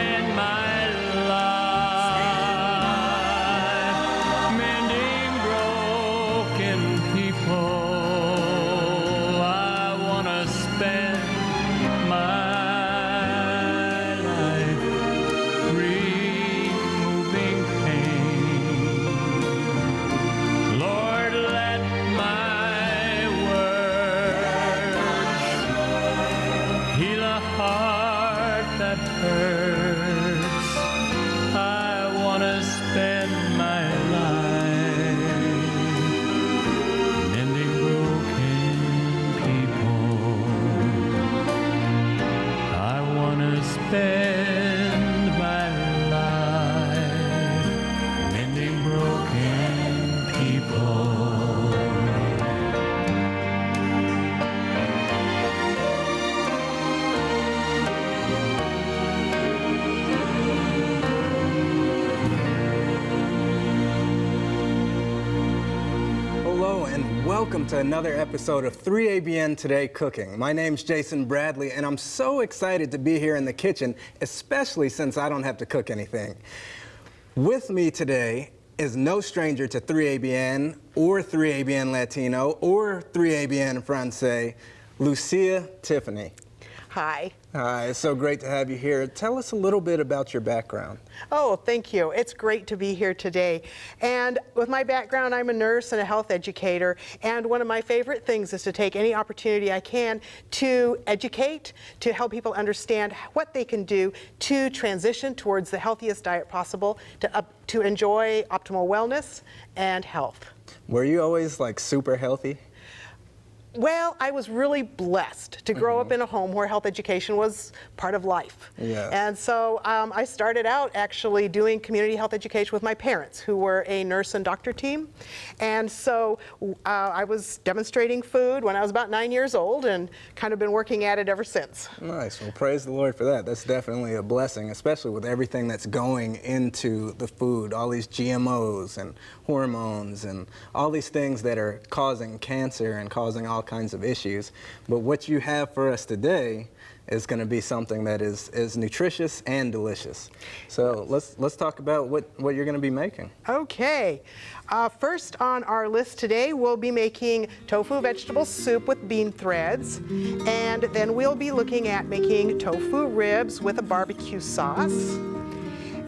spend my life mending broken people. I want to spend my life removing pain. Lord, let my words heal a heart that hurts. I want to spend my life mending broken people. I want to spend my life mending broken people. Hello and welcome to another episode of 3ABN Today Cooking. My name's Jason Bradley and I'm so excited to be here in the kitchen, especially since I don't have to cook anything. With me today is no stranger to 3ABN or 3ABN Latino or 3ABN Francais, Lucia Tiffany. Hi. Hi, it's so great to have you here. Tell us a little bit about your background. Oh, thank you. It's great to be here today. And with my background, I'm a nurse and a health educator. And one of my favorite things is to take any opportunity I can to educate, to help people understand what they can do to transition towards the healthiest diet possible, to enjoy optimal wellness and health. Were you always like super healthy? Well, I was really blessed to grow up in a home where health education was part of life. Yes. And so I started out actually doing community health education with my parents, who were a nurse and doctor team. And so I was demonstrating food when I was about 9 years old and kind of been working at it ever since. Nice. Well, praise the Lord for that. That's definitely a blessing, especially with everything that's going into the food, all these GMOs and hormones and all these things that are causing cancer and causing all kinds of issues. But what you have for us today is going to be something that is nutritious and delicious. So let's talk about what you're going to be making. Okay. First on our list today, we'll be making tofu vegetable soup with bean threads. And then we'll be looking at making tofu ribs with a barbecue sauce.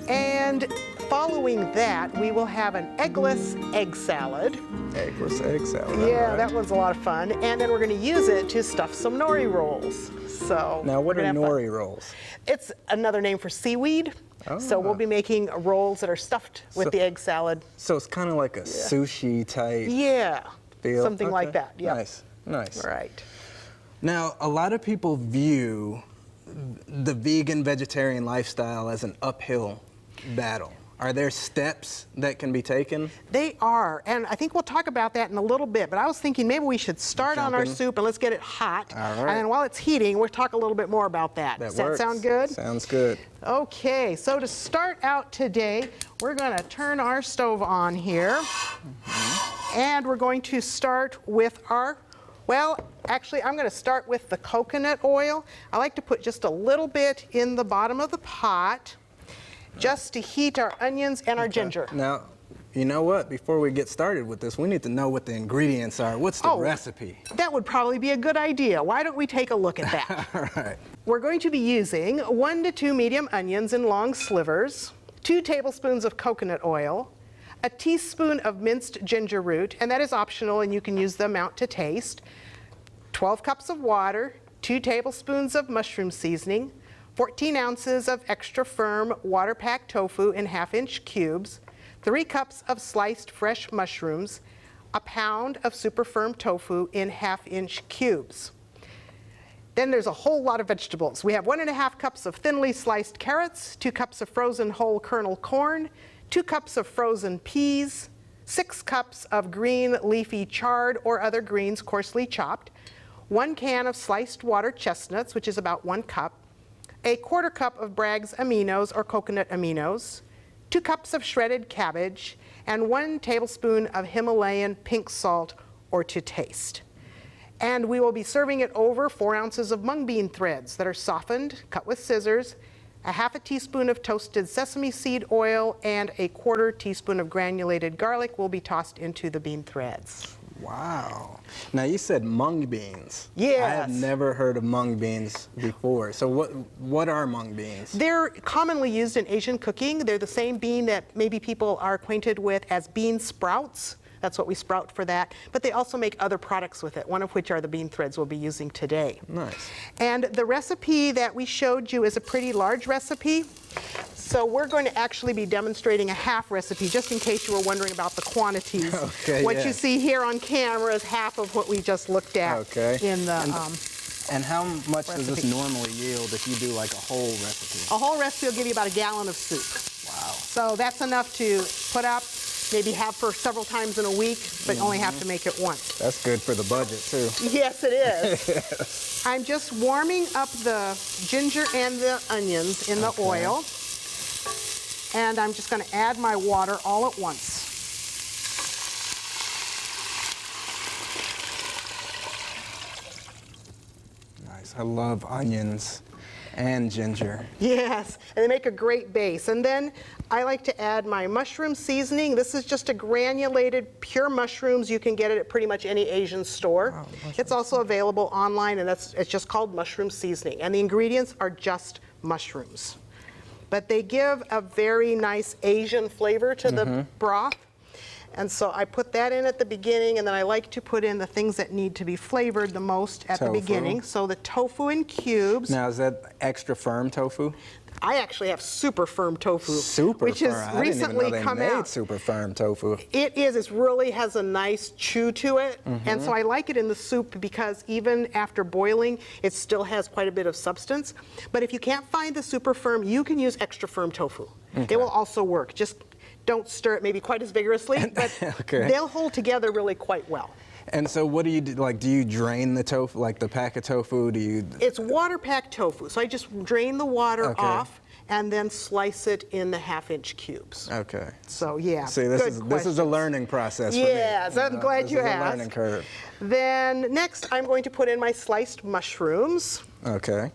And following that, we will have an eggless egg salad. Eggless egg salad. Yeah, right. that one's a lot of fun. And then we're going to use it to stuff some nori rolls. So Now, what are we're gonna have fun. nori rolls? It's another name for seaweed. Oh. So we'll be making rolls that are stuffed with the egg salad. So it's kind of like a sushi type Yeah, feel? something like Okay. that. Yeah. Nice, nice. Right. Now, a lot of people view the vegan vegetarian lifestyle as an uphill battle. Are there steps that can be taken? They are, and I think we'll talk about that in a little bit, but I was thinking maybe we should start on our soup and let's get it hot. All right. And then while it's heating, we'll talk a little bit more about that. Does that works. sound good? Sounds good. Okay, so to start out today, we're going to turn our stove on here. And we're going to start with our, well, actually I'm going to start with the coconut oil. I like to put just a little bit in the bottom of the pot, just to heat our onions and our ginger. Now, you know what? Before we get started with this, we need to know what the ingredients are. What's the recipe? That would probably be a good idea. Why don't we take a look at that? All right. We're going to be using 1 to 2 medium onions in long slivers, 2 tablespoons of coconut oil, a teaspoon of minced ginger root, and that is optional and you can use the amount to taste, 12 cups of water, 2 tablespoons of mushroom seasoning, 14 ounces of extra firm water-packed tofu in 1/2-inch cubes, 3 cups of sliced fresh mushrooms, a pound of super firm tofu in 1/2-inch cubes. Then there's a whole lot of vegetables. We have 1.5 cups of thinly sliced carrots, 2 cups of frozen whole kernel corn, 2 cups of frozen peas, 6 cups of green leafy chard or other greens coarsely chopped, 1 can of sliced water chestnuts, which is about 1 cup, a 1/4 cup of Bragg's aminos or coconut aminos, 2 cups of shredded cabbage, and 1 tablespoon of Himalayan pink salt or to taste. And we will be serving it over 4 ounces of mung bean threads that are softened, cut with scissors, a half a teaspoon of toasted sesame seed oil, and a 1/4 teaspoon of granulated garlic will be tossed into the bean threads. Wow. Now you said mung beans. Yes. I have never heard of mung beans before. So what are mung beans? They're commonly used in Asian cooking. They're the same bean that maybe people are acquainted with as bean sprouts. That's what we sprout for that. But they also make other products with it, one of which are the bean threads we'll be using today. Nice. And the recipe that we showed you is a pretty large recipe. So we're going to actually be demonstrating a half recipe, just in case you were wondering about the quantities. Okay, what yeah. you see here on camera is half of what we just looked at in the And how much does this recipe. normally yield if you do like a whole recipe? A whole recipe will give you about a gallon of soup. Wow. So that's enough to put up, maybe have for several times in a week, but only have to make it once. That's good for the budget too. Yes, it is. I'm just warming up the ginger and the onions in the oil. And I'm just going to add my water all at once. Nice. I love onions and ginger. Yes, and they make a great base. And then I like to add my mushroom seasoning. This is just a granulated pure mushrooms. You can get it at pretty much any Asian store. Wow, it's also available online, and it's just called mushroom seasoning. And the ingredients are just mushrooms. But they give a very nice Asian flavor to the broth. And so I put that in at the beginning, and then I like to put in the things that need to be flavored the most at the beginning. So the tofu in cubes. Now is that extra firm tofu? I actually have super firm tofu, Super which firm. has I recently didn't even know come they made out. super firm tofu. It is. It really has a nice chew to it, and so I like it in the soup because even after boiling, it still has quite a bit of substance. But if you can't find the super firm, you can use extra firm tofu. It will also work. Just don't stir it maybe quite as vigorously, but they'll hold together really quite well. And so what do you do? Like, do you drain the tofu, like the pack of tofu? Do you? It's water-packed tofu, so I just drain the water off and then slice it in the half-inch cubes. Okay. So yeah. See, this is a learning process for me. Yes, I'm glad you This is a asked. learning curve. Then next, I'm going to put in my sliced mushrooms. Okay.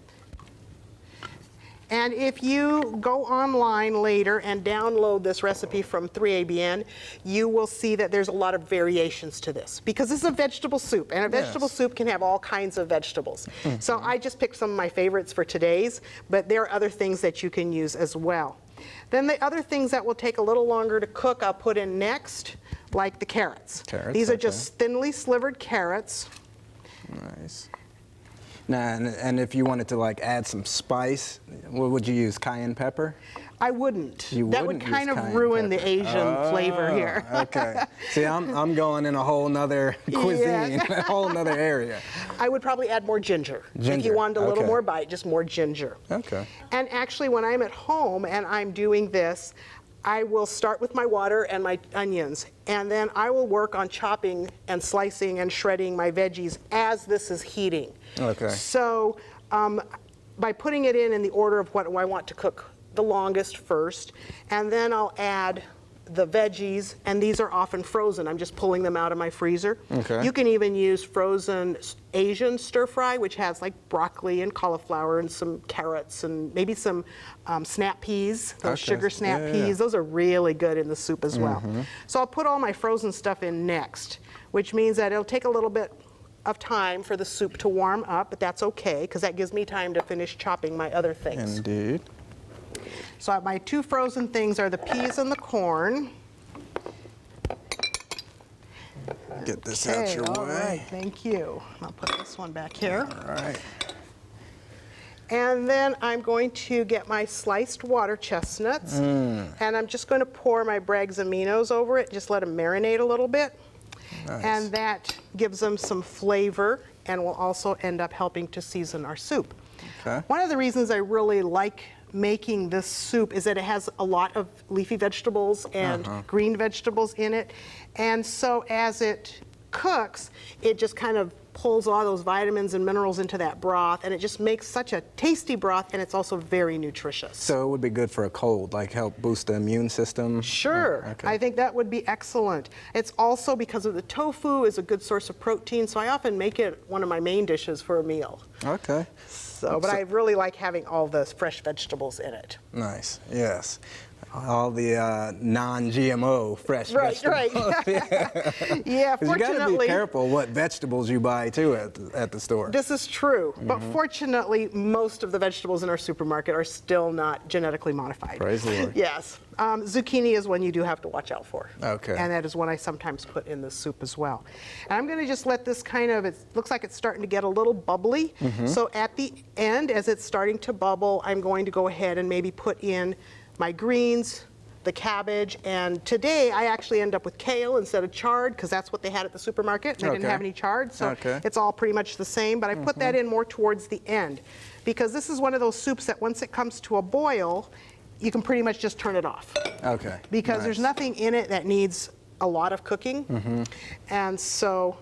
And if you go online later and download this recipe from 3ABN, you will see that there's a lot of variations to this, because this is a vegetable soup, and a vegetable soup can have all kinds of vegetables. So I just picked some of my favorites for today's, but there are other things that you can use as well. Then the other things that will take a little longer to cook, I'll put in next, like the carrots. These are just thinly slivered carrots. Nice. Now, and if you wanted to like add some spice, what would you use? Cayenne pepper? I wouldn't. You that wouldn't would kind use of cayenne ruin pepper. the Asian flavor here. Okay. See, I'm going in a whole nother cuisine, a whole nother area. I would probably add more ginger. If Ginger, you wanted a little okay. more bite, just more ginger. Okay. And actually, when I'm at home and I'm doing this, I will start with my water and my onions, and then I will work on chopping and slicing and shredding my veggies as this is heating. Okay. So by putting it in the order of what I want to cook the longest first, and then I'll add the veggies, and these are often frozen. I'm just pulling them out of my freezer. Okay. You can even use frozen Asian stir fry, which has like broccoli and cauliflower and some carrots and maybe some snap peas, those sugar snap peas. Those are really good in the soup as well. So I'll put all my frozen stuff in next, which means that it'll take a little bit of time for the soup to warm up, but that's okay, because that gives me time to finish chopping my other things. Indeed. So my two frozen things are the peas and the corn. Get this out your all way. right, thank you. I'll put this one back here. All right. And then I'm going to get my sliced water chestnuts, and I'm just going to pour my Bragg's aminos over it, just let them marinate a little bit. Nice. And that gives them some flavor and will also end up helping to season our soup. Okay. One of the reasons I really like making this soup is that it has a lot of leafy vegetables and green vegetables in it. And so as it cooks, it just kind of pulls all those vitamins and minerals into that broth, and it just makes such a tasty broth, and it's also very nutritious. So it would be good for a cold, like help boost the immune system? Sure, Okay. I think that would be excellent. It's also, because of the tofu, is a good source of protein, so I often make it one of my main dishes for a meal. Okay. So, but I really like having all the fresh vegetables in it. Nice. Yes. All the non-GMO fresh Right, vegetables. right. Yeah, 'Cause you got to be fortunately, careful what vegetables you buy too at the store. this is true. But fortunately, most of the vegetables in our supermarket are still not genetically modified. Praise the Lord. Yes. Zucchini is one you do have to watch out for. Okay. And that is one I sometimes put in the soup as well. And I'm going to just let this kind of, it looks like it's starting to get a little bubbly. So at the end, as it's starting to bubble, I'm going to go ahead and maybe put in my greens, the cabbage, and today I actually end up with kale instead of chard because that's what they had at the supermarket. And they didn't Okay. have any chard, so Okay. it's all pretty much the same. But I put that in more towards the end because this is one of those soups that once it comes to a boil, you can pretty much just turn it off. Okay. Because there's Nice. nothing in it that needs a lot of cooking. And so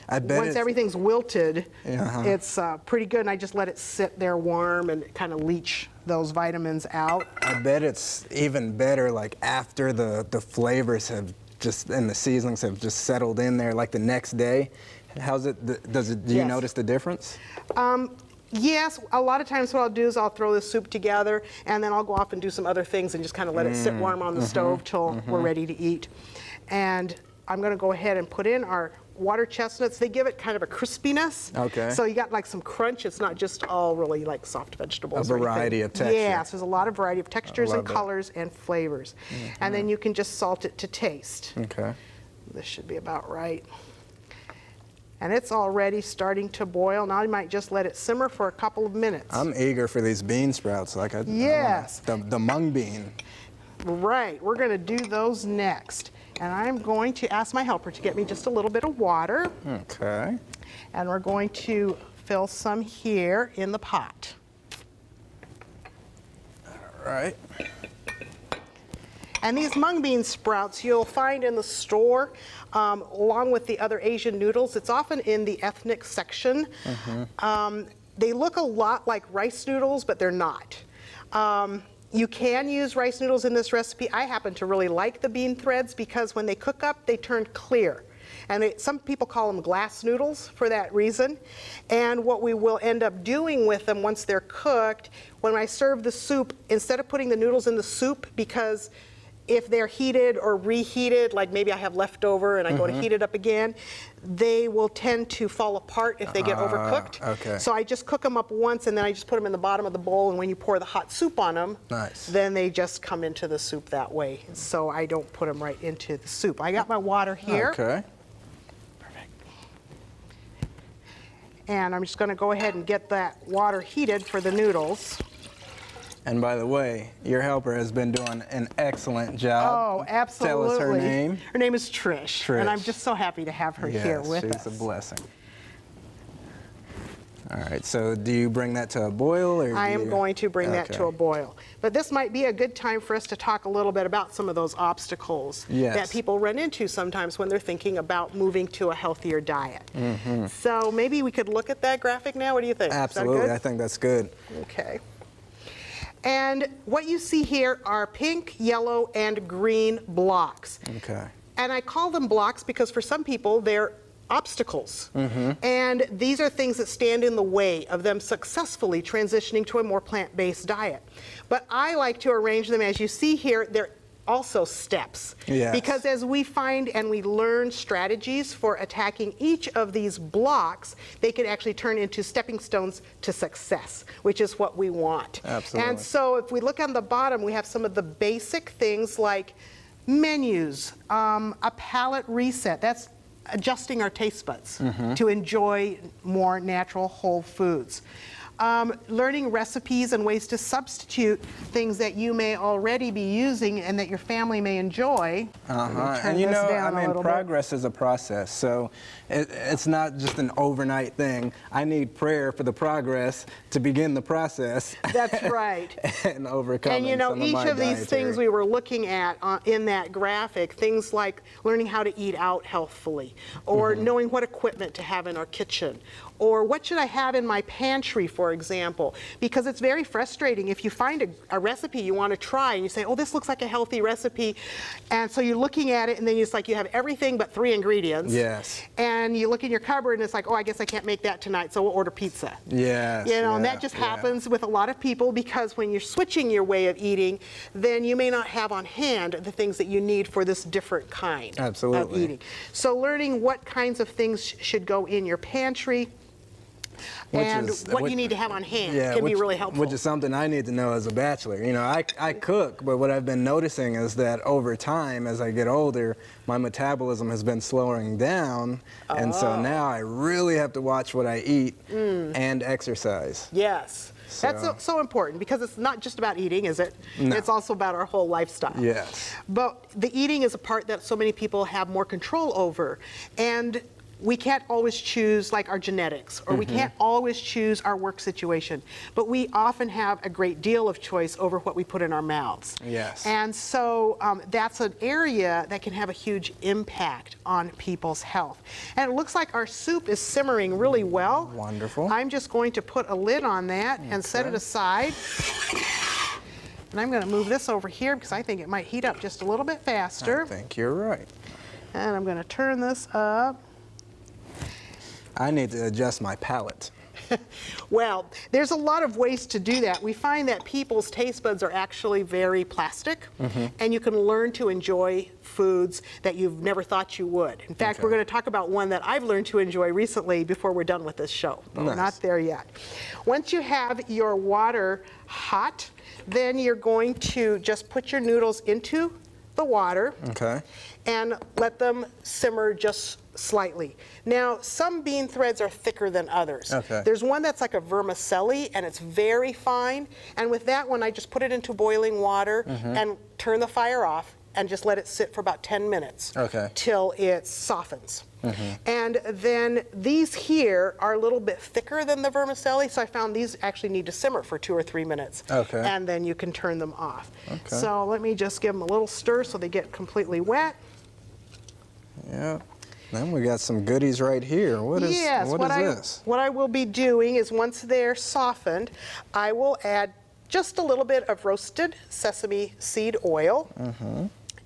I bet once it's- everything's wilted, Uh-huh. it's pretty good. And I just let it sit there warm and kind of leach those vitamins out. I bet it's even better like after the flavors have just and the seasonings have just settled in there like the next day. How's it? Do you Yes. notice the difference? Yes, a lot of times what I'll do is I'll throw this soup together and then I'll go off and do some other things and just kind of let it sit warm on the stove till we're ready to eat. And I'm going to go ahead and put in our water chestnuts. They give it kind of a crispiness. Okay. So you got like some crunch. It's not just all really like soft vegetables. A or anything. variety of texture. Yes, there's a lot of variety of textures and love that. colors and flavors. And then you can just salt it to taste. Okay. This should be about right. And it's already starting to boil. Now I might just let it simmer for a couple of minutes. I'm eager for these bean sprouts. Like Yes. the mung bean. Right, we're going to do those next. And I'm going to ask my helper to get me just a little bit of water. Okay. And we're going to fill some here in the pot. All right. And these mung bean sprouts you'll find in the store along with the other Asian noodles. It's often in the ethnic section. They look a lot like rice noodles, but they're not. You can use rice noodles in this recipe. I happen to really like the bean threads because when they cook up, they turn clear. And some people call them glass noodles for that reason. And what we will end up doing with them once they're cooked, when I serve the soup, instead of putting the noodles in the soup, because if they're heated or reheated, like maybe I have leftover and I go to heat it up again, they will tend to fall apart if they get overcooked. Okay. So I just cook them up once and then I just put them in the bottom of the bowl, and when you pour the hot soup on them, Nice. then they just come into the soup that way. So I don't put them right into the soup. I got my water here. Okay. And I'm just going to go ahead and get that water heated for the noodles. And by the way, your helper has been doing an excellent job. Oh, absolutely. Tell us her name. Her name is Trish. Trish. And I'm just so happy to have her here with she's us. a blessing. All right, so do you bring that to a boil? Or I am going to bring that to a boil. But this might be a good time for us to talk a little bit about some of those obstacles that people run into sometimes when they're thinking about moving to a healthier diet. So maybe we could look at that graphic now. What do you think? Absolutely, Is that good? I think that's good. Okay. And what you see here are pink, yellow, and green blocks. Okay. And I call them blocks because for some people they're obstacles. And these are things that stand in the way of them successfully transitioning to a more plant-based diet. But I like to arrange them, as you see here, they're also steps. Yes. Because as we find and we learn strategies for attacking each of these blocks, they can actually turn into stepping stones to success, which is what we want. Absolutely. And so if we look on the bottom, we have some of the basic things like menus, a palate reset. That's adjusting our taste buds to enjoy more natural whole foods. Learning recipes and ways to substitute things that you may already be using and that your family may enjoy. And you know, I mean, progress is a process, so it's not just an overnight thing. I need prayer for the progress to begin the process. That's right. And overcome. And you know, each of these things we were looking at in that graphic, things like learning how to eat out healthfully, or knowing what equipment to have in our kitchen, Or what should I have in my pantry, for example? Because it's very frustrating if you find a recipe you want to try and you say, oh, this looks like a healthy recipe. And so you're looking at it and then it's like you have everything but 3 ingredients. Yes. And you look in your cupboard and it's like, oh, I guess I can't make that tonight, so we'll order pizza. Yes. You know, and that just happens with a lot of people, because when you're switching your way of eating, then you may not have on hand the things that you need for this different kind of eating. So learning what kinds of things should go in your pantry and what you need to have on hand can be really helpful. Which is something I need to know as a bachelor. You know, I cook, but what I've been noticing is that over time, as I get older, my metabolism has been slowing down, and so now I really have to watch what I eat and exercise. Yes. That's so important, because it's not just about eating, is it? No. It's also about our whole lifestyle. Yes. But the eating is a part that so many people have more control over. And we can't always choose like our genetics, or we can't always choose our work situation, but we often have a great deal of choice over what we put in our mouths. Yes. And so that's an area that can have a huge impact on people's health. And it looks like our soup is simmering really well. Wonderful. I'm just going to put a lid on that and set it aside. And I'm going to move this over here because I think it might heat up just a little bit faster. I think you're right. And I'm going to turn this up. I need to adjust my palate. Well, there's a lot of ways to do that. We find that people's taste buds are actually very plastic, and you can learn to enjoy foods that you've never thought you would. In fact, we're going to talk about one that I've learned to enjoy recently before we're done with this show, but we're not there yet. Once you have your water hot, then you're going to just put your noodles into the water and let them simmer just slightly. Now, some bean threads are thicker than others. There's one that's like a vermicelli, and it's very fine. And with that one, I just put it into boiling water and turn the fire off and just let it sit for about 10 minutes till it softens. And then these here are a little bit thicker than the vermicelli, so I found these actually need to simmer for 2 or 3 minutes. And then you can turn them off. So let me just give them a little stir so they get completely wet. Yeah. Then we got some goodies right here. What is this? What I will be doing is, once they're softened, I will add just a little bit of roasted sesame seed oil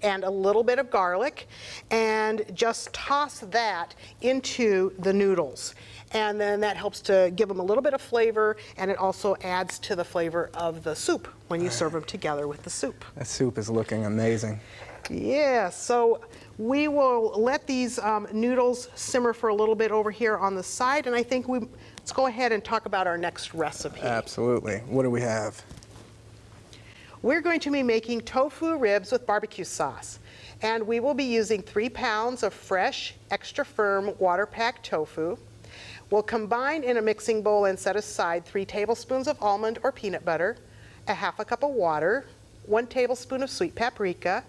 and a little bit of garlic, and just toss that into the noodles. And then that helps to give them a little bit of flavor, and it also adds to the flavor of the soup when you serve them together with the soup. That soup is looking amazing. Yeah, so we will let these noodles simmer for a little bit over here on the side, and I think let's go ahead and talk about our next recipe. Absolutely. What do we have? We're going to be making tofu ribs with barbecue sauce, and we will be using 3 pounds of fresh, extra firm, water-packed tofu. We'll combine in a mixing bowl and set aside 3 tablespoons of almond or peanut butter, a half a cup of water, 1 tablespoon of sweet paprika,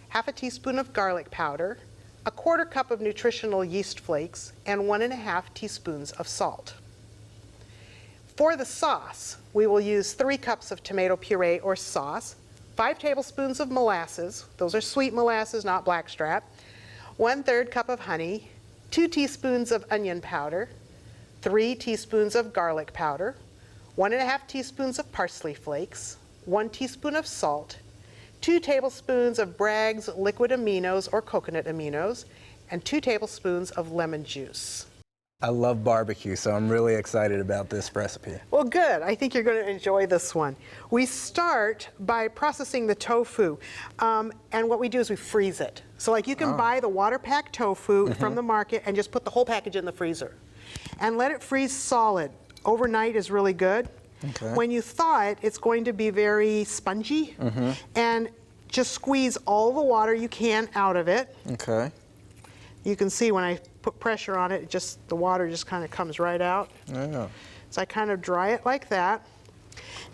half a teaspoon of garlic powder, a 1/4 cup of nutritional yeast flakes, and 1½ teaspoons of salt. For the sauce, we will use 3 cups of tomato puree or sauce, 5 tablespoons of molasses, those are sweet molasses, not blackstrap, 1/3 cup of honey, 2 teaspoons of onion powder, 3 teaspoons of garlic powder, 1½ teaspoons of parsley flakes, 1 teaspoon of salt, 2 tablespoons of Bragg's liquid aminos or coconut aminos, and 2 tablespoons of lemon juice. I love barbecue, so I'm really excited about this recipe. Well, good. I think you're going to enjoy this one. We start by processing the tofu, and what we do is we freeze it. So like you can buy the water-packed tofu from the market and just put the whole package in the freezer and let it freeze solid. Overnight is really good. When you thaw it, it's going to be very spongy, and just squeeze all the water you can out of it. You can see when I put pressure on it, the water just kind of comes right out. So I kind of dry it like that.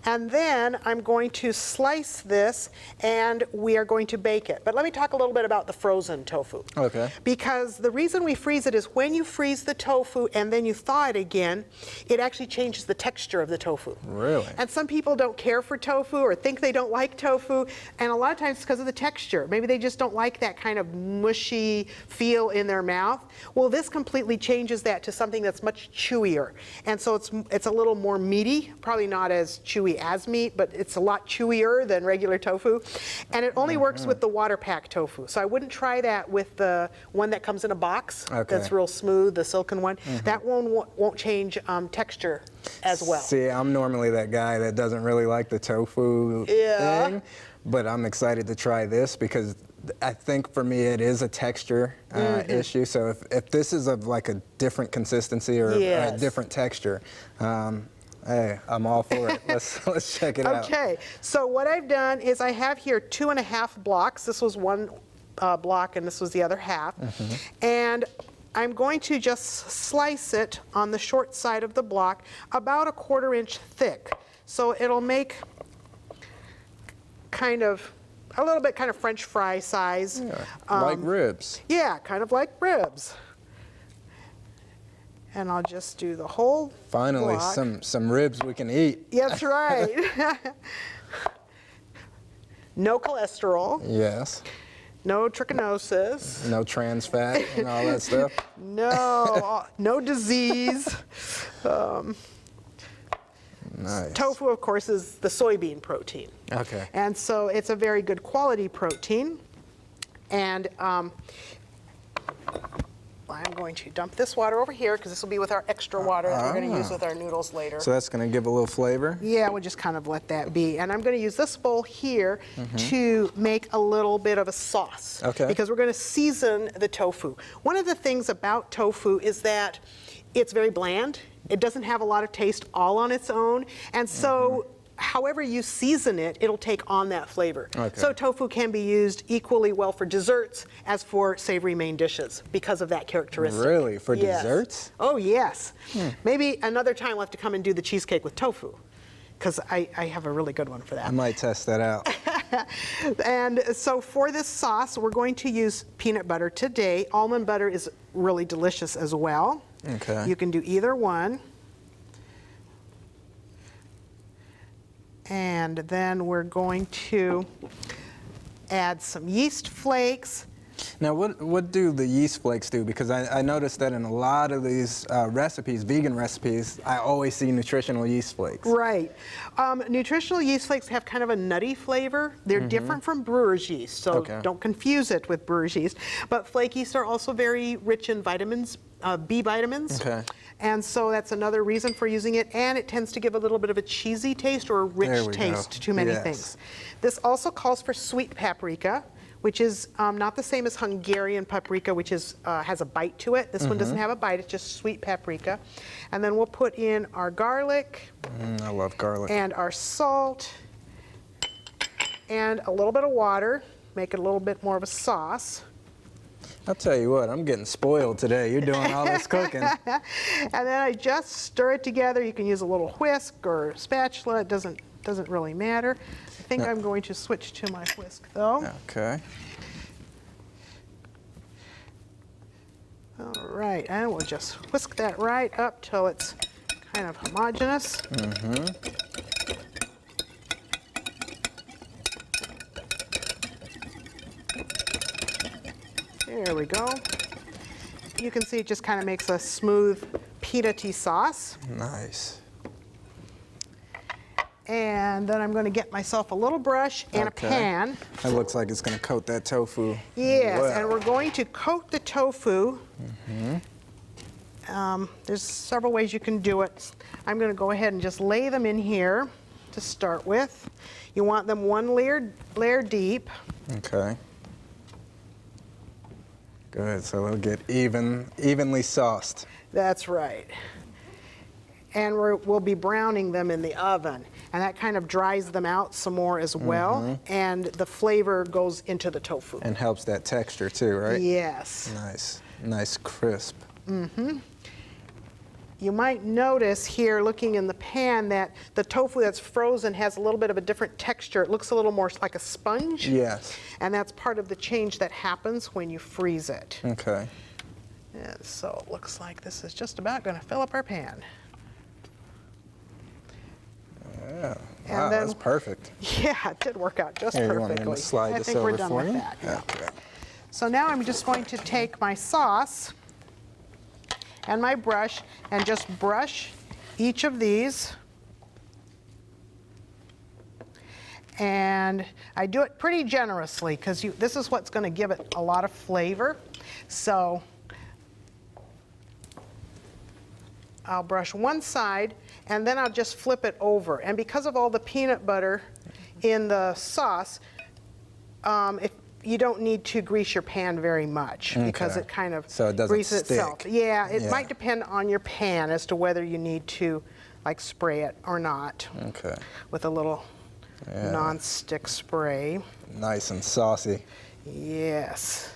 And then I'm going to slice this and we are going to bake it. But let me talk a little bit about the frozen tofu. Okay. Because the reason we freeze it is when you freeze the tofu and then you thaw it again, it actually changes the texture of the tofu. Really? And some people don't care for tofu or think they don't like tofu, and a lot of times it's because of the texture. Maybe they just don't like that kind of mushy feel in their mouth. Well, this completely changes that to something that's much chewier. And so it's a little more meaty, probably not as chewy as meat, but it's a lot chewier than regular tofu. And it only works with the water pack tofu. So I wouldn't try that with the one that comes in a box. Okay. That's real smooth, the silken one. That one won't change texture as well. See, I'm normally that guy that doesn't really like the tofu thing, but I'm excited to try this because I think for me it is a texture issue. So if this is of like a different consistency or a different texture, hey, I'm all for it. Let's check it out. Okay, so what I've done is I have here 2.5 blocks. This was one block and this was the other half. And I'm going to just slice it on the short side of the block about 1/4 inch thick. So it'll make kind of a little bit kind of French fry size. Yeah, like ribs. Yeah, kind of like ribs. And I'll just do the whole Finally, block. some ribs we can eat. That's right. No cholesterol. Yes. No trichinosis. No trans fat and all that stuff. No, no disease. Nice. Tofu, of course, is the soybean protein. Okay. And so it's a very good quality protein. And I'm going to dump this water over here because this will be with our extra water that we're going to use with our noodles later. So that's going to give a little flavor? Yeah, we'll just kind of let that be. And I'm going to use this bowl here to make a little bit of a sauce. Okay. Because we're going to season the tofu. One of the things about tofu is that it's very bland. It doesn't have a lot of taste all on its own. And so however you season it, it'll take on that flavor. Okay. So tofu can be used equally well for desserts as for savory main dishes because of that characteristic. Really? For Yes. desserts? Oh, yes. Maybe another time we'll have to come and do the cheesecake with tofu because I have a really good one for that. I might test that out. And so for this sauce, we're going to use peanut butter today. Almond butter is really delicious as well. Okay. You can do either one. And then we're going to add some yeast flakes. Now, what do the yeast flakes do? Because I noticed that in a lot of these recipes, vegan recipes, I always see nutritional yeast flakes. Right. Nutritional yeast flakes have kind of a nutty flavor. They're different from brewer's yeast, so don't confuse it with brewer's yeast. But flake yeast are also very rich in vitamins, B vitamins. Okay. And so that's another reason for using it. And it tends to give a little bit of a cheesy taste or a rich taste to many things. This also calls for sweet paprika, which is not the same as Hungarian paprika, which is has a bite to it. This one doesn't have a bite, it's just sweet paprika. And then we'll put in our garlic. I love garlic. And our salt. And a little bit of water, make it a little bit more of a sauce. I'll tell you what, I'm getting spoiled today. You're doing all this cooking. And then I just stir it together. You can use a little whisk or spatula, it doesn't really matter. I think I'm going to switch to my whisk though. Okay. All right, and we'll just whisk that right up till it's kind of homogeneous. There we go. You can see it just kind of makes a smooth peanutty sauce. Nice. And then I'm going to get myself a little brush and a pan. That looks like it's going to coat that tofu. Yes, well. and we're going to coat the tofu. There's several ways you can do it. I'm going to go ahead and just lay them in here to start with. You want them one layer deep. Okay. Good, so they'll get evenly sauced. That's right. And we'll be browning them in the oven. And that kind of dries them out some more as well. And the flavor goes into the tofu. And helps that texture too, right? Yes. Nice, nice crisp. You might notice here, looking in the pan, that the tofu that's frozen has a little bit of a different texture. It looks a little more like a sponge. Yes. And that's part of the change that happens when you freeze it. Okay. And so it looks like this is just about going to fill up our pan. Yeah. And Wow, then- that's perfect. Yeah, it did work out just Here, you perfectly. want me to slide I this think over we're done for with you? that. Yeah. Okay. So now I'm just going to take my sauce and my brush and just brush each of these. And I do it pretty generously because this is what's going to give it a lot of flavor. So I'll brush one side and then I'll just flip it over. And because of all the peanut butter in the sauce, if you don't need to grease your pan very much because Okay. it kind of So it doesn't greases itself. stick. Yeah, it Yeah. might depend on your pan as to whether you need to like spray it or not Okay. with a little Yeah. non-stick spray. Nice and saucy. Yes.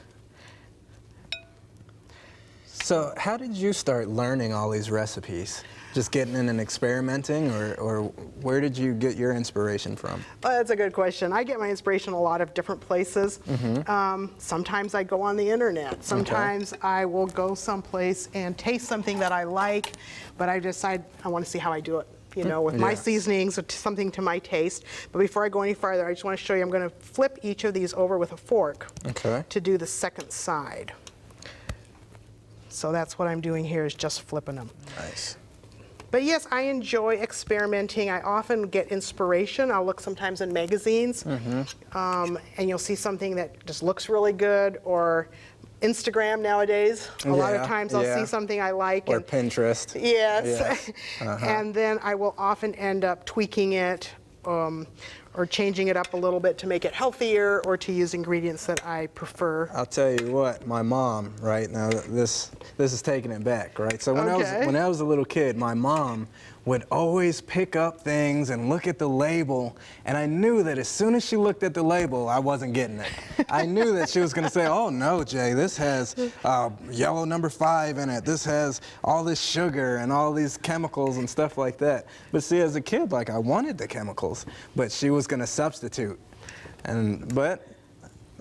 So how did you start learning all these recipes? Just getting in and experimenting, or where did you get your inspiration from? Well, that's a good question. I get my inspiration a lot of different places. Sometimes I go on the internet. Sometimes I will go someplace and taste something that I like, but I decide I want to see how I do it, you know, with my Yes. seasonings or something to my taste. But before I go any farther, I just want to show you, I'm going to flip each of these over with a fork Okay. to do the second side. So that's what I'm doing here, is just flipping them. Nice. But yes, I enjoy experimenting. I often get inspiration. I'll look sometimes in magazines, and you'll see something that just looks really good, or Instagram nowadays. A lot of Yeah, times I'll yeah. see something I like. Or and, Pinterest. yes. Yes. And then I will often end up tweaking it, or changing it up a little bit to make it healthier, or to use ingredients that I prefer. I'll tell you what, my mom, right now, this is taking it back, right? So when Okay. I was a little kid, my mom would always pick up things and look at the label, and I knew that as soon as she looked at the label, I wasn't getting it. I knew that she was going to say, "Oh no, Jay, this has yellow number 5 in it. This has all this sugar and all these chemicals and stuff like that." But see, as a kid, like, I wanted the chemicals, but she was going to substitute, but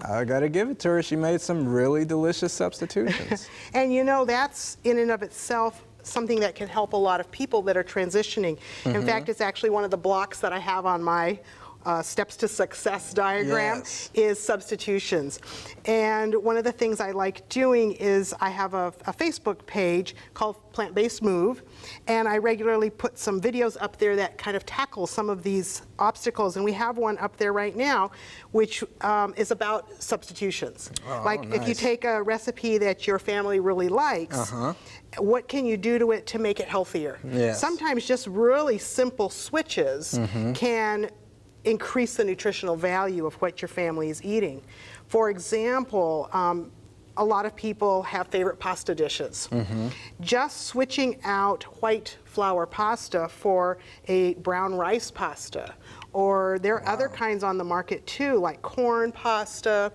I got to give it to her. She made some really delicious substitutions. And you know, that's in and of itself something that can help a lot of people that are transitioning. In fact, it's actually one of the blocks that I have on my steps to success diagram Yes. is substitutions. And one of the things I like doing is I have a Facebook page called Plant-Based Move, and I regularly put some videos up there that kind of tackle some of these obstacles. And we have one up there right now, which is about substitutions. Oh, like if you nice. take a recipe that your family really likes, what can you do to it to make it healthier? Yes. Sometimes just really simple switches can increase the nutritional value of what your family is eating. For example, a lot of people have favorite pasta dishes. Just switching out white flour pasta for a brown rice pasta, or there are other kinds on the market too, like corn pasta.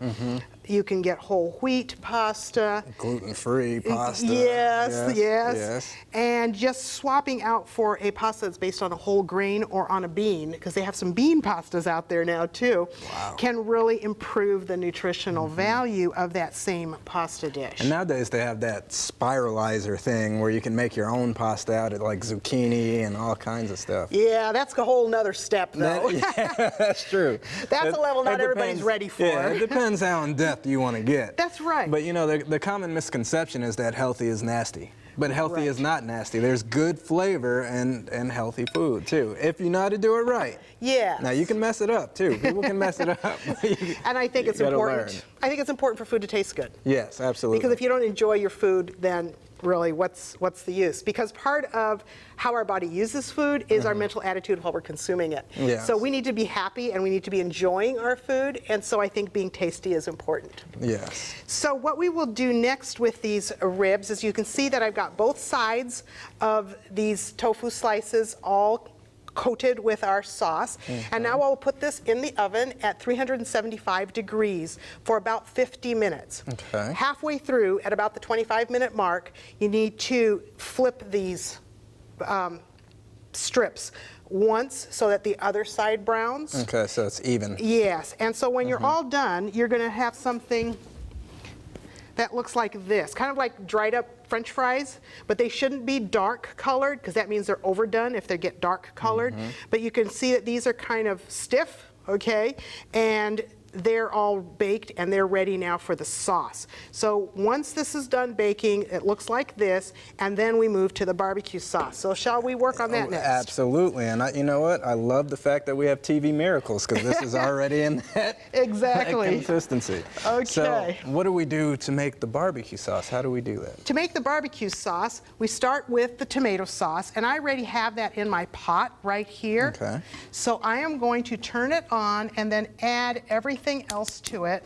You can get whole wheat pasta. Gluten-free pasta. Yes. And just swapping out for a pasta that's based on a whole grain or on a bean, because they have some bean pastas out there now too, can really improve the nutritional value of that same pasta dish. And nowadays they have that spiralizer thing where you can make your own pasta out of like zucchini and all kinds of stuff. Yeah, that's a whole nother step though. That's true. That's a level not It everybody's depends- ready for. Yeah, it depends how in depth you want to get. That's right. But you know, the common misconception is that healthy is nasty. But healthy is not nasty. There's good flavor and healthy food too, if you know how to do it right. Yeah. Now you can mess it up too. People can mess it up. And I think it's You gotta important. learn. I think it's important for food to taste good. Yes, absolutely. Because if you don't enjoy your food, then really what's the use? Because part of how our body uses food is our mental attitude while we're consuming it. Yes. So we need to be happy and we need to be enjoying our food, and so I think being tasty is important. Yes. So what we will do next with these ribs is, you can see that I've got both sides of these tofu slices all coated with our sauce. And now I'll put this in the oven at 375 degrees for about 50 minutes. Okay. Halfway through, at about the 25-minute mark, you need to flip these strips once so that the other side browns. Okay, so it's even. Yes, and so when you're all done, you're going to have something that looks like this, kind of like dried up French fries, but they shouldn't be dark colored because that means they're overdone if they get dark colored. But you can see that these are kind of stiff, okay, and they're all baked and they're ready now for the sauce. So once this is done baking, it looks like this, and then we move to the barbecue sauce. So shall we work on that next? Absolutely, and you know what? I love the fact that we have TV miracles because this is already in that, Exactly. that consistency. Okay. So what do we do to make the barbecue sauce? How do we do that? To make the barbecue sauce, we start with the tomato sauce, and I already have that in my pot right here. Okay. So I am going to turn it on and then add everything else to it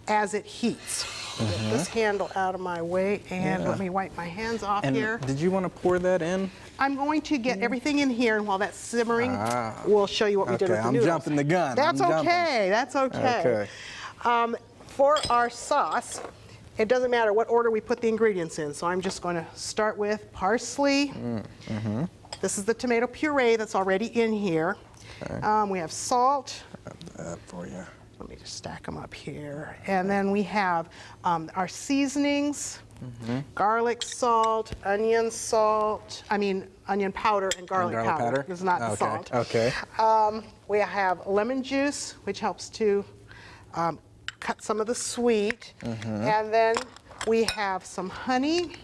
as it heats. Get this handle out of my way, and let me wipe my hands off And here. did you want to pour that in? I'm going to get everything in here, and while that's simmering, we'll show you what we did with the I'm noodles. jumping the gun. That's I'm okay. That's okay. For our sauce, it doesn't matter what order we put the ingredients in. So I'm just going to start with parsley. This is the tomato puree that's already in here. We have salt. That for you. Let me just stack them up here. And then we have our seasonings, garlic salt, onion powder and garlic powder. It's not the salt. Okay. We have lemon juice, which helps to cut some of the sweet. And then we have some honey.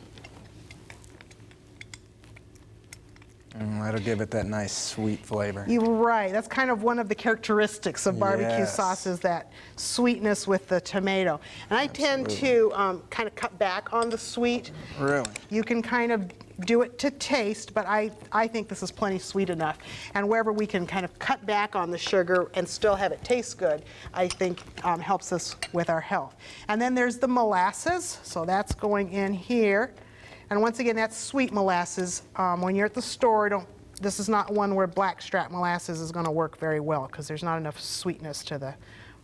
That'll give it that nice sweet flavor. You're right. That's kind of one of the characteristics of barbecue sauce is that sweetness with the tomato. And I tend to kind of cut back on the sweet. Really? You can kind of do it to taste, but I think this is plenty sweet enough. And wherever we can kind of cut back on the sugar and still have it taste good, I think helps us with our health. And then there's the molasses. So that's going in here. And once again, that's sweet molasses. When you're at the store, this is not one where blackstrap molasses is going to work very well because there's not enough sweetness to the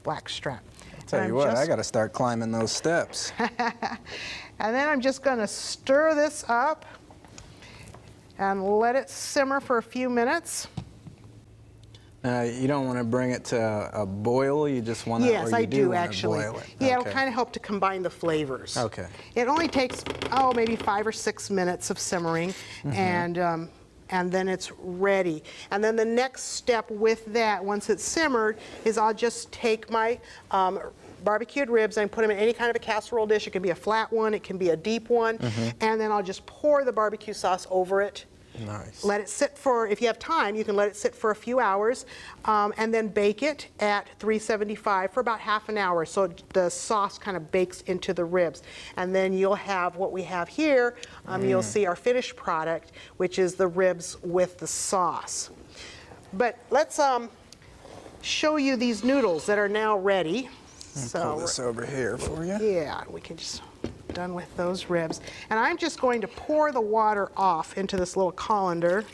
blackstrap. Tell you what, I got to start climbing those steps. And then I'm just going to stir this up and let it simmer for a few minutes. You don't want to bring it to a boil, you just want to, Yes, I do actually. Boil it. Yeah, Okay. it'll kind of help to combine the flavors. Okay. It only takes, maybe 5 or 6 minutes of simmering, and then it's ready. And then the next step with that, once it's simmered, is I'll just take my barbecued ribs and put them in any kind of a casserole dish. It can be a flat one, it can be a deep one, and then I'll just pour the barbecue sauce over it. Nice. Let it sit for, if you have time, you can let it sit for a few hours, and then bake it at 375 for about half an hour so the sauce kind of bakes into the ribs. And then you'll have what we have here. You'll see our finished product, which is the ribs with the sauce. But let's show you these noodles that are now ready. Pull this over here for you. Yeah, we can just done with those ribs. And I'm just going to pour the water off into this little colander.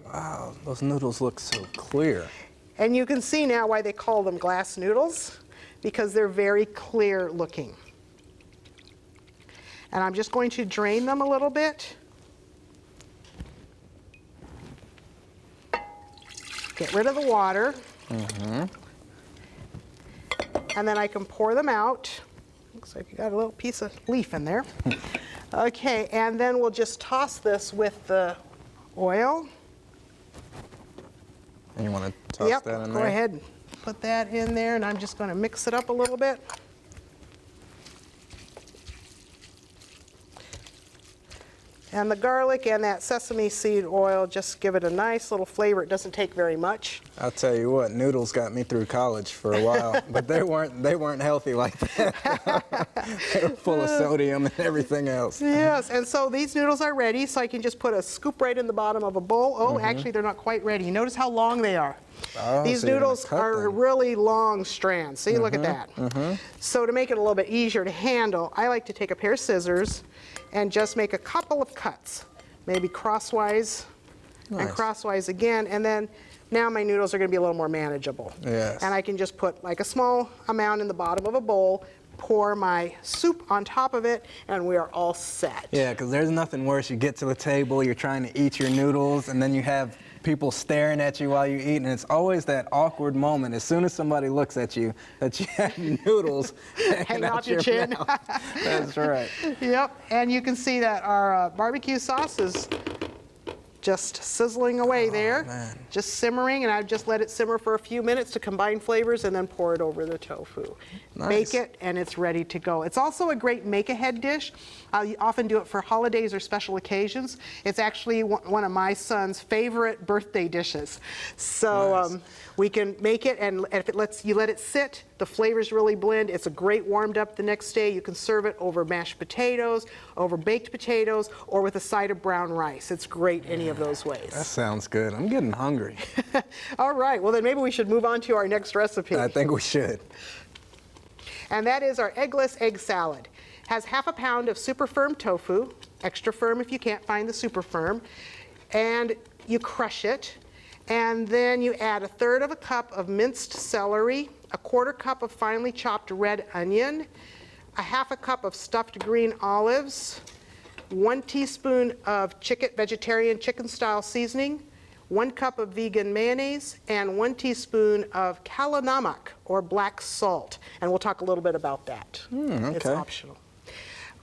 Wow, those noodles look so clear. And you can see now why they call them glass noodles, because they're very clear looking. And I'm just going to drain them a little bit. Get rid of the water. And then I can pour them out. Looks like you got a little piece of leaf in there. Okay, and then we'll just toss this with the oil. And you want to toss that in there? Go ahead and put that in there, and I'm just going to mix it up a little bit. And the garlic and that sesame seed oil just give it a nice little flavor. It doesn't take very much. I'll tell you what, noodles got me through college for a while, but they weren't healthy like that. They were full of sodium and everything else. Yes, and so these noodles are ready, so I can just put a scoop right in the bottom of a bowl. Oh, actually, they're not quite ready. Notice how long they are. Oh, These so you're gonna noodles cut are them. really long strands. See, look at that. So to make it a little bit easier to handle, I like to take a pair of scissors and just make a couple of cuts, maybe crosswise and crosswise again, and then now my noodles are going to be a little more manageable. Yes. And I can just put like a small amount in the bottom of a bowl, pour my soup on top of it, and we are all set. Yeah, because there's nothing worse. You get to the table, you're trying to eat your noodles, and then you have people staring at you while you eat, and it's always that awkward moment as soon as somebody looks at you that you have noodles hanging out off your your chin. mouth. That's right. Yep, and you can see that our barbecue sauce is just sizzling away there, man. just simmering, and I've just let it simmer for a few minutes to combine flavors and then pour it over the tofu. Nice. Bake it, and it's ready to go. It's also a great make-ahead dish. I often do it for holidays or special occasions. It's actually one of my son's favorite birthday dishes. So Nice. we can make it, and if you let it sit, the flavors really blend. It's a great warmed up the next day. You can serve it over mashed potatoes, over baked potatoes, or with a side of brown rice. It's great any of those ways. That sounds good. I'm getting hungry. All right, well then maybe we should move on to our next recipe. I think we should. And that is our Eggless Egg Salad. Has half a pound of super firm tofu, extra firm if you can't find the super firm, and you crush it, and then you add 1/3 cup of minced celery, 1/4 cup of finely chopped red onion, 1/2 cup of stuffed green olives, 1 teaspoon of vegetarian chicken style seasoning, 1 cup of vegan mayonnaise, and 1 teaspoon of kala namak, or black salt. And we'll talk a little bit about that. It's okay. optional.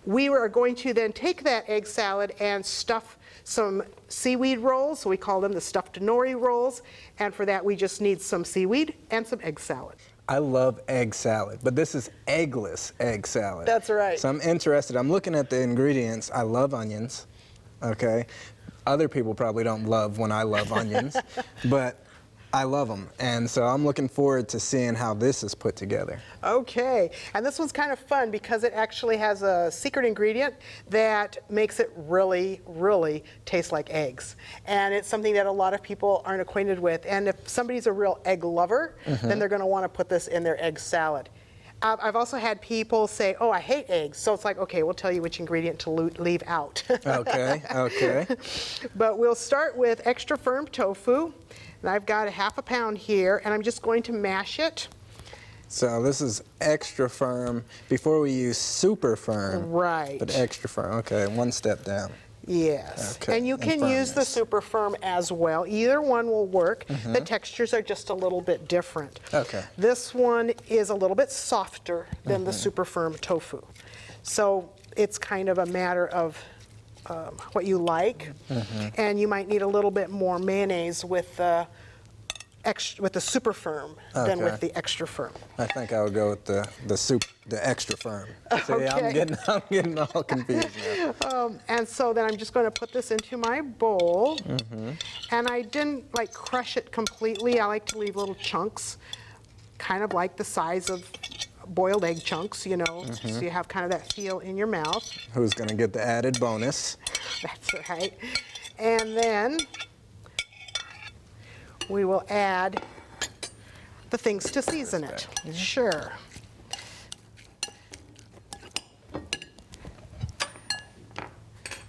We are going to then take that egg salad and stuff some seaweed rolls. So we call them the stuffed nori rolls. And for that, we just need some seaweed and some egg salad. I love egg salad, but this is eggless egg salad. That's right. So I'm interested. I'm looking at the ingredients. I love onions, okay? Other people probably don't love when I love onions, but I love them. And so I'm looking forward to seeing how this is put together. Okay, and this one's kind of fun because it actually has a secret ingredient that makes it really, really taste like eggs. And it's something that a lot of people aren't acquainted with. And if somebody's a real egg lover, then they're going to want to put this in their egg salad. I've also had people say, oh, I hate eggs. So it's like, okay, we'll tell you which ingredient to leave out. Okay, okay. But we'll start with extra firm tofu. And I've got 1/2 pound here, and I'm just going to mash it. So this is extra firm before we use super firm. Right. But extra firm, okay, one step down. Yes, Okay, and you and can use the firmness. super firm as well. Either one will work. The textures are just a little bit different. Okay. This one is a little bit softer than the super firm tofu. So it's kind of a matter of what you like. And you might need a little bit more mayonnaise with the super firm than Okay. with the extra firm. I think I would go with the extra firm. See, Okay. I'm getting all confused now. And so then I'm just going to put this into my bowl. And I didn't like crush it completely. I like to leave little chunks, kind of like the size of boiled egg chunks, you know, so you have kind of that feel in your mouth. Who's gonna get the added bonus? That's right. And then we will add the things to season it. Sure.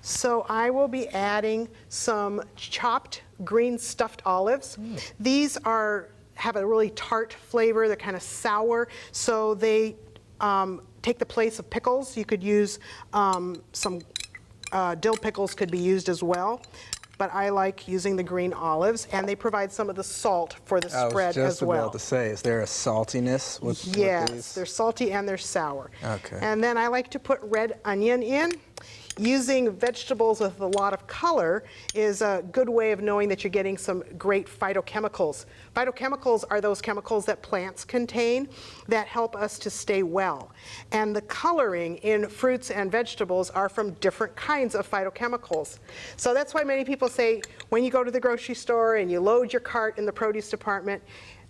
So I will be adding some chopped green stuffed olives. These have a really tart flavor. They're kind of sour, so they take the place of pickles. You could use some dill pickles could be used as well. But I like using the green olives, and they provide some of the salt for the spread I was just as well. about to say, is there a saltiness with Yes, these? they're salty and they're sour. Okay. And then I like to put red onion in. Using vegetables with a lot of color is a good way of knowing that you're getting some great phytochemicals. Phytochemicals are those chemicals that plants contain that help us to stay well. And the coloring in fruits and vegetables are from different kinds of phytochemicals. So that's why many people say when you go to the grocery store and you load your cart in the produce department,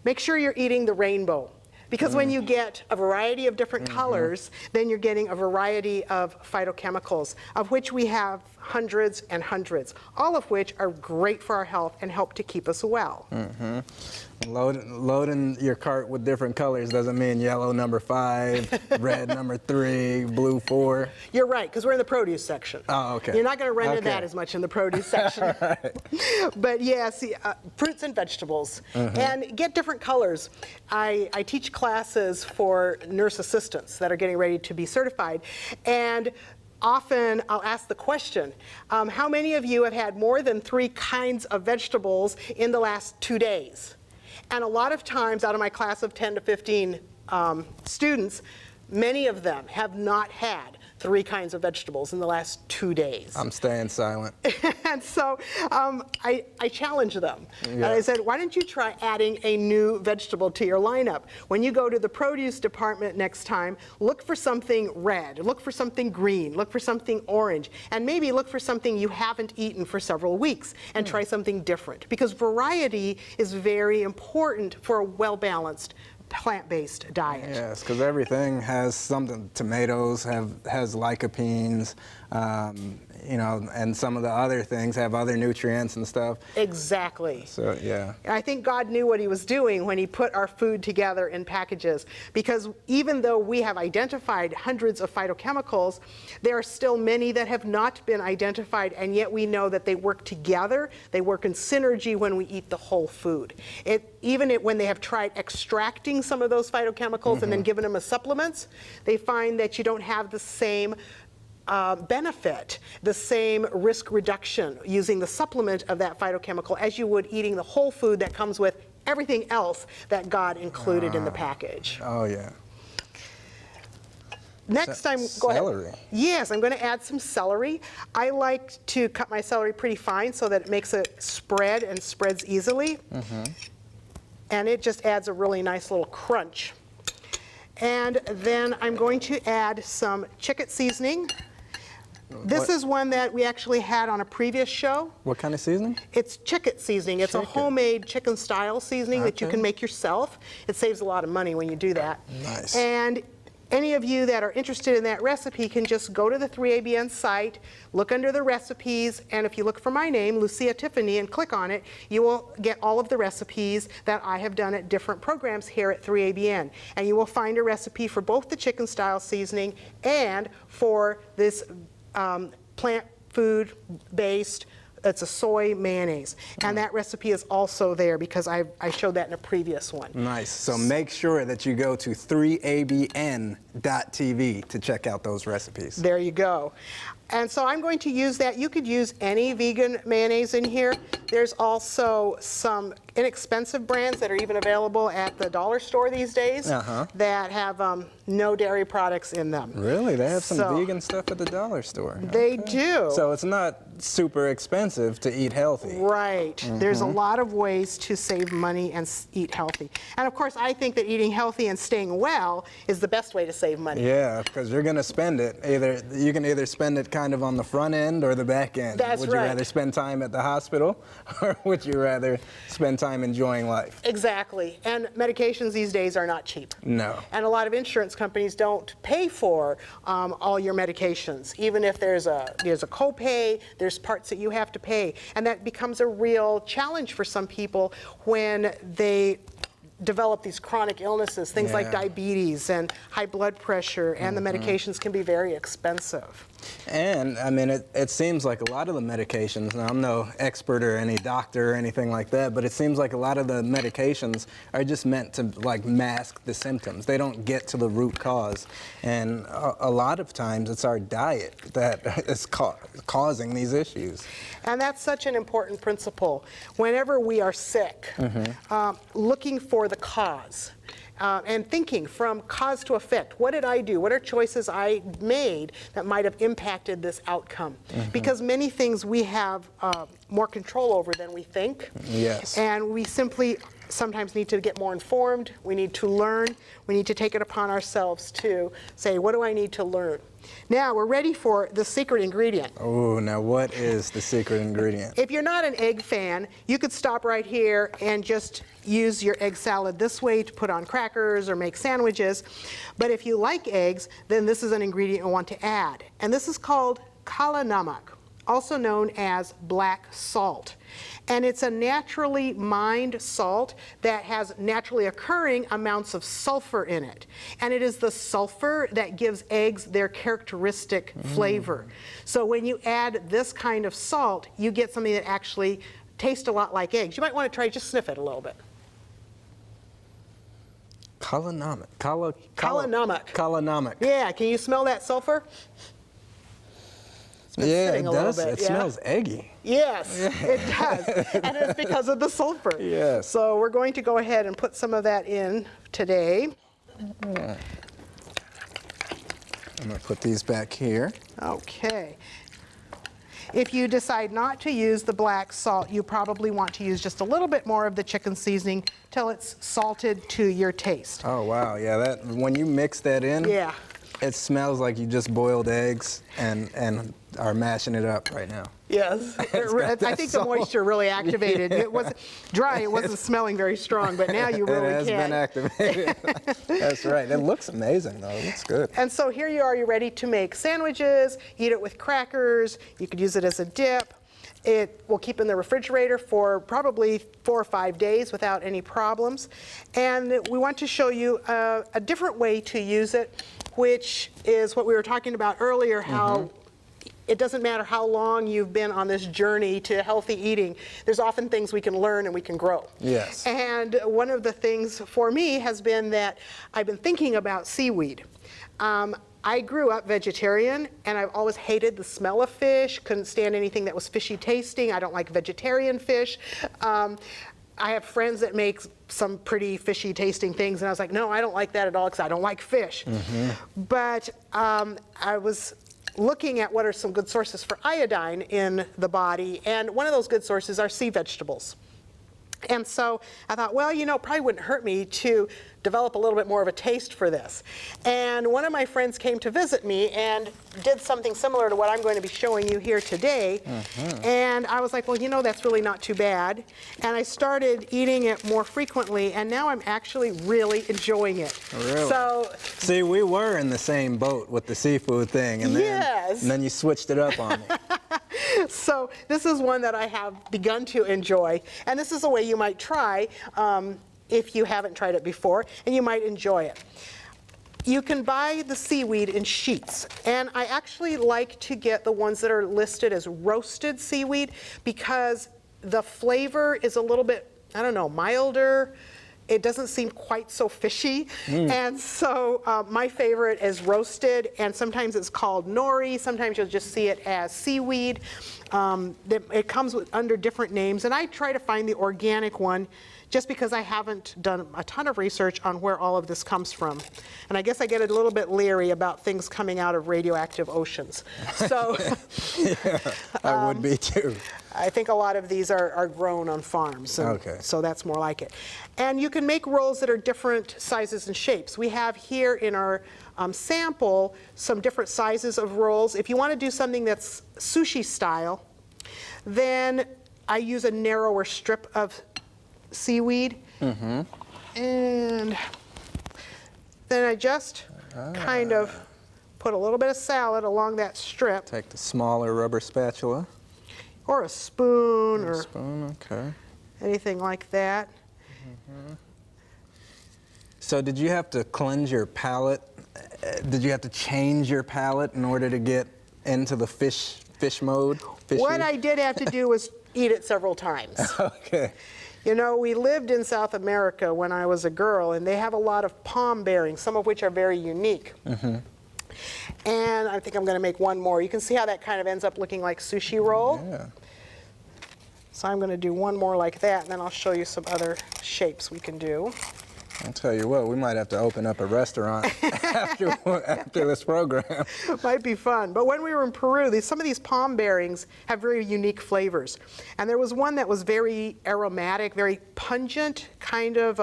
make sure you're eating the rainbow. Because when you get a variety of different colors, then you're getting a variety of phytochemicals, of which we have hundreds and hundreds, all of which are great for our health and help to keep us well. Loading your cart with different colors doesn't mean yellow number 5, red number 3, blue 4. You're right, because we're in the produce section. Oh, okay. You're not going to run into Okay. that as much in the produce section. But yes, fruits and vegetables. And get different colors. I teach classes for nurse assistants that are getting ready to be certified. And often I'll ask the question, how many of you have had more than 3 kinds of vegetables in the last 2 days? And a lot of times out of my class of 10 to 15 students, many of them have not had 3 kinds of vegetables in the last 2 days. I'm staying silent. And so I challenge them. Yeah. And I said, why don't you try adding a new vegetable to your lineup? When you go to the produce department next time, look for something red, look for something green, look for something orange, and maybe look for something you haven't eaten for several weeks and try something different. Because variety is very important for a well-balanced plant-based diet. Yes, because everything has something. Tomatoes has lycopenes, you know, and some of the other things have other nutrients and stuff. Exactly. So yeah. I think God knew what he was doing when he put our food together in packages, because even though we have identified hundreds of phytochemicals, there are still many that have not been identified, and yet we know that they work together, they work in synergy when we eat the whole food. When they have tried extracting some of those phytochemicals and then given them as supplements, they find that you don't have the same benefit, the same risk reduction using the supplement of that phytochemical as you would eating the whole food that comes with everything else that God included in the package. Oh yeah. Next time, go celery. ahead. Yes, I'm going to add some celery. I like to cut my celery pretty fine so that it makes it spread and spreads easily. And it just adds a really nice little crunch. And then I'm going to add some chicken seasoning. This is one that we actually had on a previous show. What kind of seasoning? It's chicken seasoning. It's a homemade chicken style seasoning that you can make yourself. It saves a lot of money when you do that. Nice. And any of you that are interested in that recipe can just go to the 3ABN site, look under the recipes, and if you look for my name, Lucia Tiffany, and click on it, you will get all of the recipes that I have done at different programs here at 3ABN. And you will find a recipe for both the chicken style seasoning and for this plant food based, it's a soy mayonnaise. And that recipe is also there because I showed that in a previous one. Nice. So make sure that you go to 3abn.tv to check out those recipes. There you go. And so I'm going to use that. You could use any vegan mayonnaise in here. There's also some inexpensive brands that are even available at the dollar store these days that have no dairy products in them. Really? They have some vegan stuff at the dollar store. They do. So it's not super expensive to eat healthy. Right. There's a lot of ways to save money and eat healthy. And of course, I think that eating healthy and staying well is the best way to save money. Yeah, because you're going to spend it. You can either spend it kind of on the front end or the back end. That's would you right. rather spend time at the hospital or would you rather spend time enjoying life? Exactly. And medications these days are not cheap. No. And a lot of insurance companies don't pay for all your medications. Even if there's a copay, there's parts that you have to pay. And that becomes a real challenge for some people when they develop these chronic illnesses, things like diabetes and high blood pressure, and the medications can be very expensive. And I mean, it seems like a lot of the medications, now I'm no expert or any doctor or anything like that, but it seems like a lot of the medications are just meant to like mask the symptoms. They don't get to the root cause. And a lot of times it's our diet that is causing these issues. And that's such an important principle. Whenever we are sick, looking for the cause. And thinking from cause to effect. What did I do? What are choices I made that might have impacted this outcome? Because many things we have more control over than we think. Yes. And we simply sometimes need to get more informed. We need to learn. We need to take it upon ourselves to say, what do I need to learn? Now we're ready for the secret ingredient. Oh, now what is the secret ingredient? If you're not an egg fan, you could stop right here and just use your egg salad this way to put on crackers or make sandwiches. But if you like eggs, then this is an ingredient you want to add. And this is called kala namak, also known as black salt. And it's a naturally mined salt that has naturally occurring amounts of sulfur in it. And it is the sulfur that gives eggs their characteristic flavor. So when you add this kind of salt, you get something that actually tastes a lot like eggs. You might want to try, just sniff it a little bit. Kalanamak. Kalanamak. Yeah, can you smell that sulfur? It's been Yeah, sitting it a little does. bit, It yeah? smells eggy. Yes, it does. And it's because of the sulfur. Yes. So we're going to go ahead and put some of that in today. I'm going to put these back here. Okay. If you decide not to use the black salt, you probably want to use just a little bit more of the chicken seasoning till it's salted to your taste. Oh, wow. Yeah, that when you mix that in, Yeah. it smells like you just boiled eggs and are mashing it up right now. Yes. I think the moisture really activated. It was dry. It wasn't smelling very strong, but now you really It has can. been activated. That's right. It looks amazing, though. It looks good. And so here you are, you're ready to make sandwiches, eat it with crackers, you could use it as a dip. It will keep in the refrigerator for probably 4 or 5 days without any problems. And we want to show you a different way to use it, which is what we were talking about earlier, how it doesn't matter how long you've been on this journey to healthy eating, there's often things we can learn and we can grow. Yes. And one of the things for me has been that I've been thinking about seaweed. I grew up vegetarian, and I've always hated the smell of fish, couldn't stand anything that was fishy tasting. I don't like vegetarian fish. I have friends that make some pretty fishy tasting things, and I was like, no, I don't like that at all because I don't like fish. But I was looking at what are some good sources for iodine in the body, and one of those good sources are sea vegetables. And so I thought, well, you know, it probably wouldn't hurt me to develop a little bit more of a taste for this. And one of my friends came to visit me and did something similar to what I'm going to be showing you here today. And I was like, well, you know, that's really not too bad. And I started eating it more frequently, and now I'm actually really enjoying it. Really? So, See, we were in the same boat with the seafood thing, and then, Yes. and then you switched it up on me. so this is one that I have begun to enjoy, and this is a way you might try if you haven't tried it before, and you might enjoy it. You can buy the seaweed in sheets, and I actually like to get the ones that are listed as roasted seaweed because the flavor is a little bit, I don't know, milder. It doesn't seem quite so fishy. And so my favorite is roasted, and sometimes it's called nori. Sometimes you'll just see it as seaweed. It comes under different names, and I try to find the organic one just because I haven't done a ton of research on where all of this comes from. And I guess I get a little bit leery about things coming out of radioactive oceans. So Yeah, I would be too. I think a lot of these are grown on farms, and Okay. so that's more like it. And you can make rolls that are different sizes and shapes. We have here in our sample some different sizes of rolls. If you want to do something that's sushi style, then I use a narrower strip of seaweed. And then I just kind of put a little bit of salad along that strip, Take the smaller rubber spatula. or a spoon, or Spoon, okay. anything like that. So did you have to cleanse your palate? Did you have to change your palate in order to get into the fish mode? Fishy? What I did have to do was eat it several times. Okay. You know, we lived in South America when I was a girl, and they have a lot of palm bearings, some of which are very unique. And I think I'm going to make one more. You can see how that kind of ends up looking like sushi roll. Yeah. So I'm going to do one more like that, and then I'll show you some other shapes we can do. I'll tell you what, we might have to open up a restaurant after this program. Might be fun. But when we were in Peru, some of these palm bearings have very unique flavors. And there was one that was very aromatic, very pungent, kind of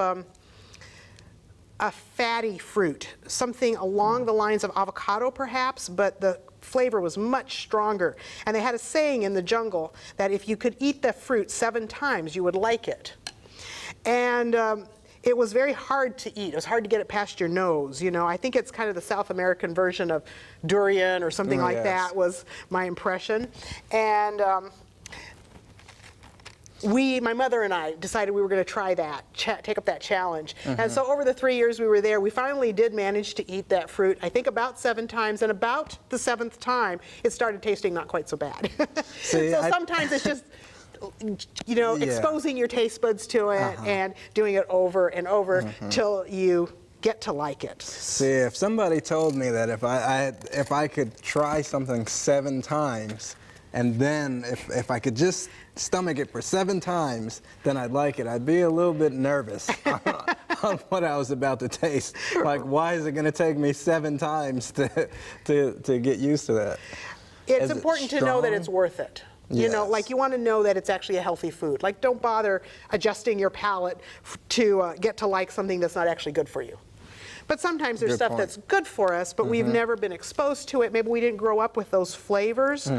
a fatty fruit, something along the lines of avocado perhaps, but the flavor was much stronger. And they had a saying in the jungle that if you could eat the fruit 7 times, you would like it. And it was very hard to eat. It was hard to get it past your nose, you know. I think it's kind of the South American version of durian or something like that was my impression. And my mother and I decided we were going to try that, take up that challenge. And so over the 3 years we were there, we finally did manage to eat that fruit, I think about 7 times, and about the 7th time, it started tasting not quite so bad. See, so sometimes it's just, you know, exposing your taste buds to it and doing it over and over till you get to like it. See, if somebody told me that if I could try something 7 times, and then if I could just stomach it for 7 times, then I'd like it, I'd be a little bit nervous on what I was about to taste. Like, why is it going to take me 7 times to get used to that? It's important to know that it's worth it. You know, Yes. like you want to know that it's actually a healthy food. Like, don't bother adjusting your palate to get to like something that's not actually good for you. But sometimes there's Good stuff point. that's good for us, but we've never been exposed to it. Maybe we didn't grow up with those flavors,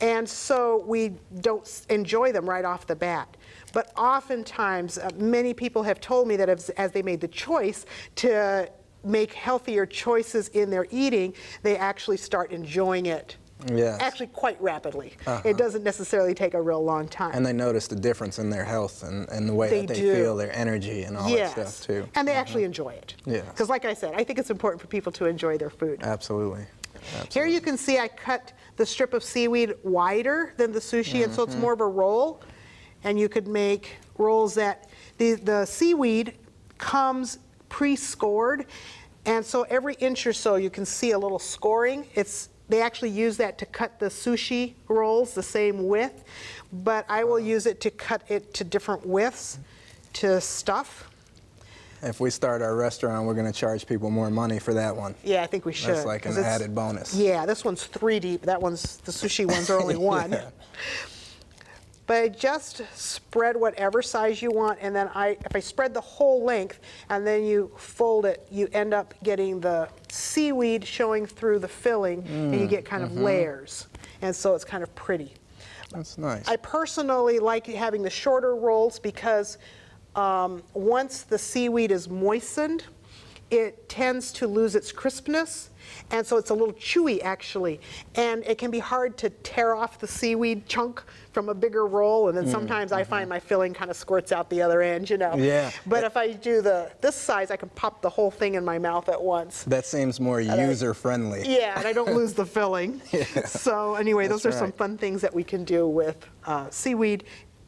and so we don't enjoy them right off the bat. But oftentimes, many people have told me that as they made the choice to make healthier choices in their eating, they actually start enjoying it. Yes. Actually quite rapidly. It doesn't necessarily take a real long time. And they notice the difference in their health and the way They that they do. feel, their energy and all that stuff too. And they actually enjoy it. Yes. Because like I said, I think it's important for people to enjoy their food. Absolutely. Here you can see I cut the strip of seaweed wider than the sushi, and so it's more of a roll. And you could make rolls that, the seaweed comes pre-scored, and so every inch or so you can see a little scoring. They actually use that to cut the sushi rolls the same width, but I will use it to cut it to different widths to stuff. If we start our restaurant, we're going to charge people more money for that one. Yeah, I think we should. That's like an 'cause it's- added bonus. Yeah, this one's 3 deep. The sushi ones are only 1. Yeah. But just spread whatever size you want, and then if I spread the whole length and then you fold it, you end up getting the seaweed showing through the filling, and you get kind of layers. And so it's kind of pretty. That's nice. I personally like having the shorter rolls because once the seaweed is moistened, it tends to lose its crispness, and so it's a little chewy actually, and it can be hard to tear off the seaweed chunk from a bigger roll, and then sometimes I find my filling kind of squirts out the other end, you know. Yeah. But if I do this size, I can pop the whole thing in my mouth at once. That seems more user-friendly. Yeah, and I don't lose the filling. So anyway, those are some right. fun things that we can do with seaweed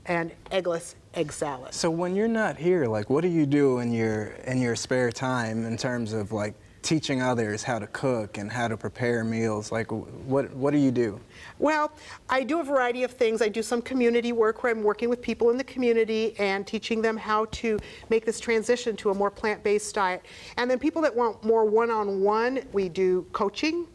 and eggless egg salad. So when you're not here, like, what do you do in your spare time in terms of like teaching others how to cook and how to prepare meals? Like, what do you do? Well, I do a variety of things. I do some community work where I'm working with people in the community and teaching them how to make this transition to a more plant-based diet. And then people that want more one-on-one, we do coaching.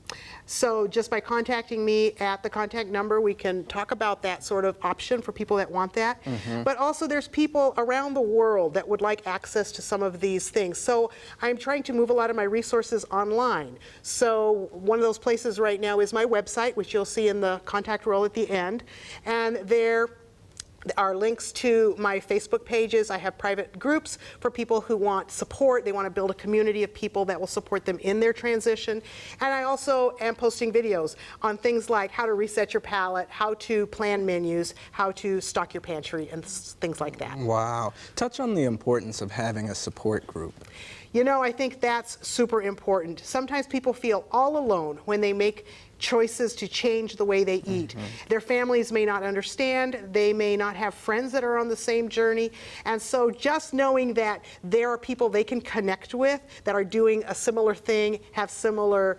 So just by contacting me at the contact number, we can talk about that sort of option for people that want that. But also there's people around the world that would like access to some of these things. So I'm trying to move a lot of my resources online. So one of those places right now is my website, which you'll see in the contact roll at the end. And there are links to my Facebook pages. I have private groups for people who want support. They want to build a community of people that will support them in their transition. And I also am posting videos on things like how to reset your palate, how to plan menus, how to stock your pantry, and things like that. Wow. Touch on the importance of having a support group. You know, I think that's super important. Sometimes people feel all alone when they make choices to change the way they eat. Their families may not understand, they may not have friends that are on the same journey, and so just knowing that there are people they can connect with that are doing a similar thing, have similar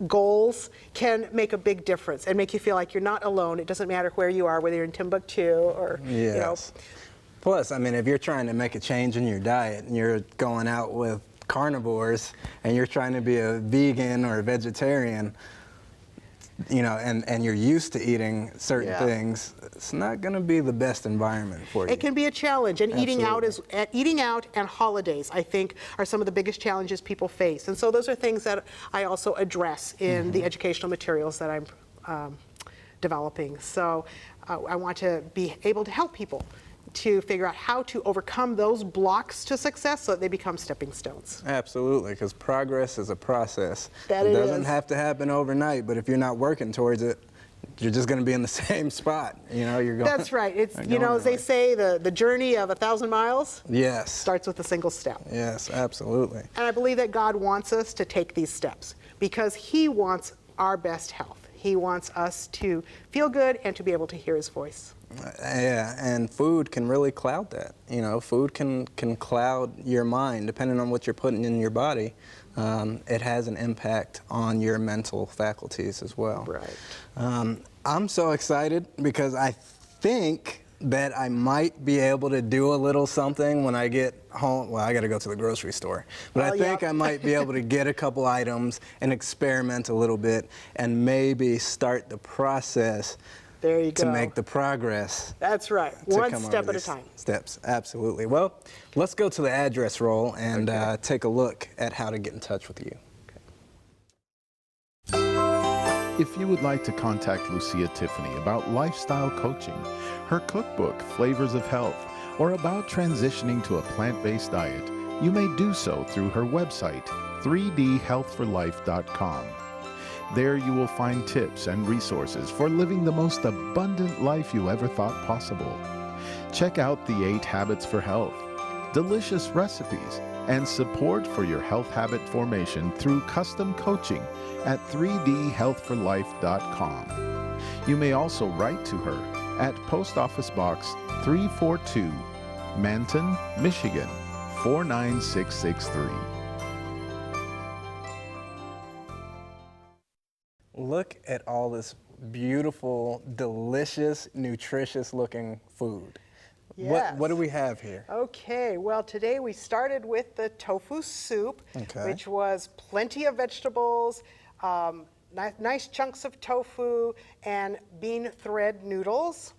goals, can make a big difference and make you feel like you're not alone. It doesn't matter where you are, whether you're in Timbuktu or, you know. Plus, I mean, if you're trying to make a change in your diet and you're going out with carnivores and you're trying to be a vegan or a vegetarian, you know, and you're used to eating certain things, it's not going to be the best environment for you. It can be a challenge, and eating out and holidays, I think, are some of the biggest challenges people face. And so those are things that I also address in the educational materials that I'm developing. So I want to be able to help people to figure out how to overcome those blocks to success so that they become stepping stones. Absolutely, because progress is a process. That it it doesn't is. have to happen overnight, but if you're not working towards it, you're just going to be in the same spot. You know, you're going. That's right. It's, not you know, going as they anywhere. say, the journey of 1,000 miles Yes. starts with a single step. Yes, absolutely. And I believe that God wants us to take these steps because He wants our best health. He wants us to feel good and to be able to hear His voice. Yeah, and food can really cloud that. You know, food can cloud your mind depending on what you're putting in your body. It has an impact on your mental faculties as well. Right. I'm so excited because I think that I might be able to do a little something when I get home. Well, I got to go to the grocery store. But I think I might be able to get a couple items and experiment a little bit and maybe start the process There you to go. make the progress. That's right. to One come step over at a these time. Steps, absolutely. Well, let's go to the address roll and take a look at how to get in touch with you. If you would like to contact Lucia Tiffany about lifestyle coaching, her cookbook, Flavors of Health, or about transitioning to a plant-based diet, you may do so through her website, 3dhealthforlife.com. There you will find tips and resources for living the most abundant life you ever thought possible. Check out the 8 Habits for Health, delicious recipes, and support for your health habit formation through custom coaching at 3dhealthforlife.com. You may also write to her at Post Office Box 342, Manton, Michigan 49663. Look at all this beautiful, delicious, nutritious looking food. Yes. What do we have here? Okay, well today we started with the tofu soup, Okay. which was plenty of vegetables, nice chunks of tofu, and bean thread noodles.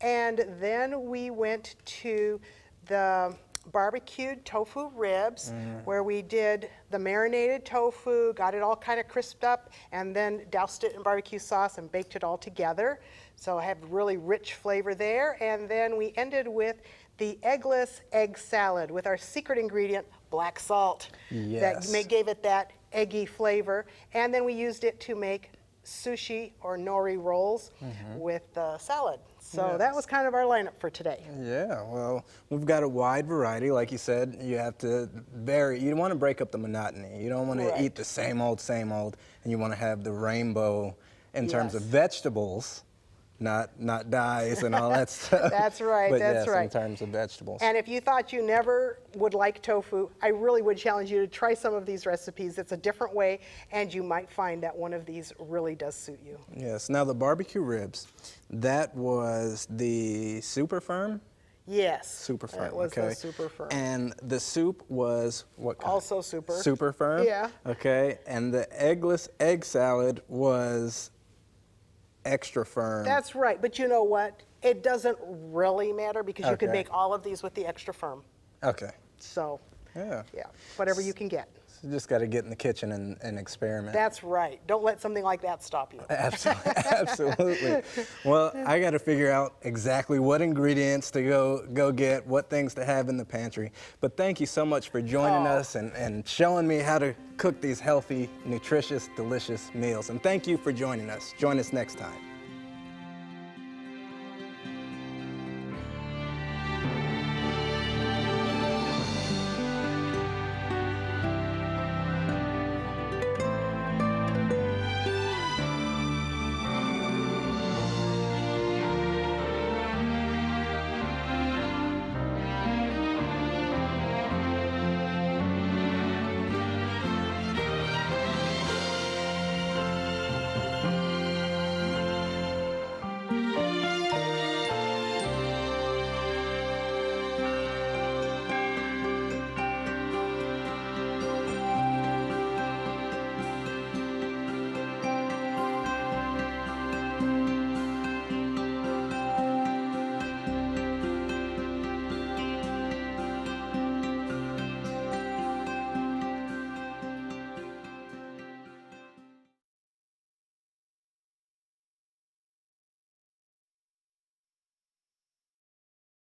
And then we went to the barbecued tofu ribs, where we did the marinated tofu, got it all kind of crisped up, and then doused it in barbecue sauce and baked it all together. So I have really rich flavor there. And then we ended with the Eggless Egg Salad with our secret ingredient, black salt. Yes. That gave it that eggy flavor. And then we used it to make sushi or Nori Rolls with the salad. So that was kind of our lineup for today. Yeah, well, we've got a wide variety. Like you said, you have to vary. You want to break up the monotony. You don't want to Right. eat the same old, and you want to have the rainbow in terms of Yes. vegetables, not dyes and all that stuff. That's right, But that's yes, right. in terms of vegetables. And if you thought you never would like tofu, I really would challenge you to try some of these recipes. It's a different way, and you might find that one of these really does suit you. Yes, now the barbecue ribs, that was the super firm? Yes. Super firm, That was okay. the super firm. And the soup was what kind? Also super. Super firm? Yeah. Okay, and the eggless egg salad was extra firm. That's right, but you know what? It doesn't really matter because you can Okay. make all of these with the extra firm. Okay, So, yeah. yeah, whatever you can get. So you just got to get in the kitchen and experiment. That's right. Don't let something like that stop you. Absolutely. Absolutely. Well, I got to figure out exactly what ingredients to go get, what things to have in the pantry. But thank you so much for joining us and showing me how to cook these healthy, nutritious, delicious meals. And thank you for joining us. Join us next time.